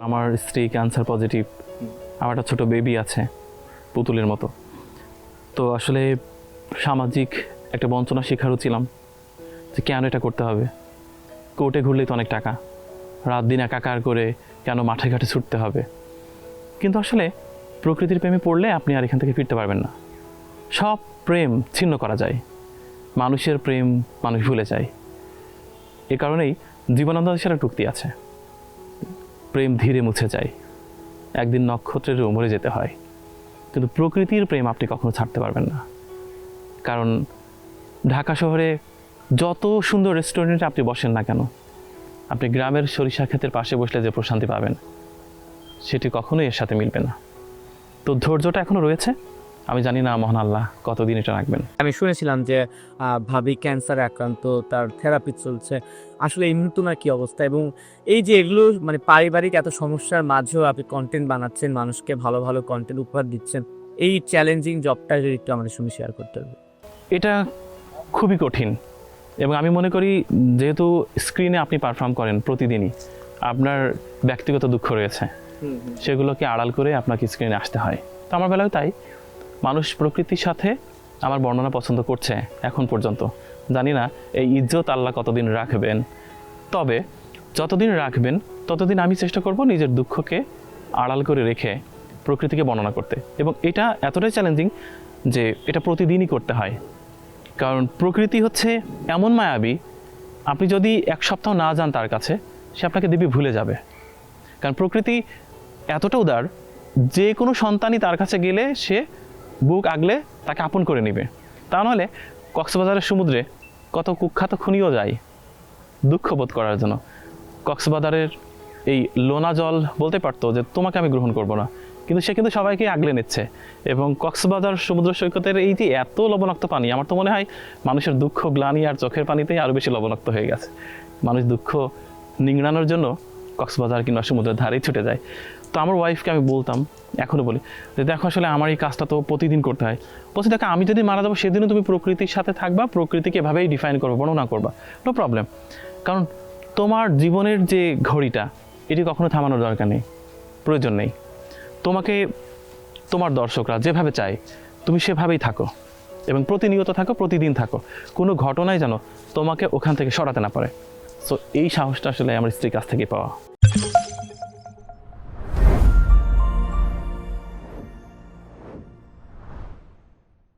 আমার স্ত্রী cancer positive, আমার একটা ছোট বেবি আছে পুতুলের মতো। তো আসলে সামাজিক একটা বঞ্চনা শিকারও ছিলাম যে কেন এটা করতে হবে, কোর্টে ঘুরলেই তো অনেক টাকা, রাত দিন একাকার করে কেন মাঠে ঘাটে ছুটতে হবে। কিন্তু আসলে প্রকৃতির প্রেমে পড়লে আপনি আর এখান থেকে ফিরতে পারবেন না। সব প্রেম ছিন্ন করা যায়, মানুষের প্রেম মানুষ ভুলে যায়। এ কারণেই জীবনানন্দ দাশের একটা উক্তি আছে, প্রেম ধীরে মুছে যায়, একদিন নক্ষত্রেরও মরে যেতে হয়। কিন্তু প্রকৃতির প্রেম আপনি কখনো ছাড়তে পারবেন না। কারণ ঢাকা শহরে যত সুন্দর রেস্টুরেন্টে আপনি বসেন না কেন, আপনি গ্রামের সরিষা ক্ষেতের পাশে বসলে যে প্রশান্তি পাবেন সেটি কখনোই এর সাথে মিলবে না। তো ধৈর্যটা এখনও রয়েছে, আমি জানি না মহান আল্লাহ কতদিন এটা রাখবেন। আমি শুনেছিলাম যে ভাবি ক্যান্সারে আক্রান্ত, তার থেরাপি চলছে। আসলে এই মুহূর্তে ওনার কি অবস্থা, এবং এই যে এগুলো মানে পারিবারিক এত সমস্যার মাঝেও আপনি কন্টেন্ট বানাচ্ছেন, মানুষকে ভালো ভালো কন্টেন্ট উপহার দিচ্ছেন, এই চ্যালেঞ্জিং জবটা যদি একটু আমাদের সঙ্গে শেয়ার করতে হবে। এটা খুবই কঠিন, এবং আমি মনে করি যেহেতু স্ক্রিনে আপনি পারফর্ম করেন প্রতিদিনই, আপনার ব্যক্তিগত দুঃখ রয়েছে, সেগুলোকে আড়াল করে আপনাকে স্ক্রিনে আসতে হয়। তো আমার বেলায় তাই, মানুষ প্রকৃতির সাথে আমার বর্ণনা পছন্দ করছে এখন পর্যন্ত। জানি না এই ইজ্জত আল্লাহ কতদিন রাখবেন, তবে যতদিন রাখবেন ততদিন আমি চেষ্টা করব নিজের দুঃখকে আড়াল করে রেখে প্রকৃতিকে বর্ণনা করতে। এবং এটা এতটাই চ্যালেঞ্জিং যে এটা প্রতিদিনই করতে হয়, কারণ প্রকৃতি হচ্ছে এমন মায়াবী, আপনি যদি এক সপ্তাহ না যান তার কাছে, সে আপনাকে দিব্যি ভুলে যাবে। কারণ প্রকৃতি এতটা উদার, যে কোনো সন্তানই তার কাছে গেলে সে বুক আগলে তাকে আপন করে নেবে। তা নাহলে কক্সবাজারের সমুদ্রে কত কুখ্যাত খুনিও যায় দুঃখ বোধ করার জন্য। কক্সবাজারের এই লোনা জল বলতে পারতো যে তোমাকে আমি গ্রহণ করব না, কিন্তু সে কিন্তু সবাইকে আগলে নিচ্ছে। এবং কক্সবাজার সমুদ্র সৈকতের এই যে এত লবণাক্ত পানি, আমার তো মনে হয় মানুষের দুঃখ গ্লানি আর চোখের পানিতেই আরও বেশি লবণাক্ত হয়ে গেছে। মানুষ দুঃখ নিংড়ানোর জন্য কক্সবাজার কিংবা সমুদ্রের ধারেই ছুটে যায়। তো আমার ওয়াইফকে আমি বলতাম, এখনও বলি, যে দেখো আসলে আমার এই কাজটা তো প্রতিদিন করতে হয়। বলছি দেখো, আমি যদি মারা যাবো সেদিনও তুমি প্রকৃতির সাথে থাকবা, প্রকৃতিকে এভাবেই ডিফাইন করবো, বর্ণনা করবা, নো প্রবলেম। কারণ তোমার জীবনের যে ঘড়িটা, এটি কখনো থামানোর দরকার নেই, প্রয়োজন নেই। তোমাকে তোমার দর্শকরা যেভাবে চায় তুমি সেভাবেই থাকো, এবং প্রতিনিয়ত থাকো, প্রতিদিন থাকো, কোনো ঘটনাই যেন তোমাকে ওখান থেকে সরাতে না পারে। সো এই সাহসটা আসলে আমার স্ত্রীর কাছ থেকে পাওয়া।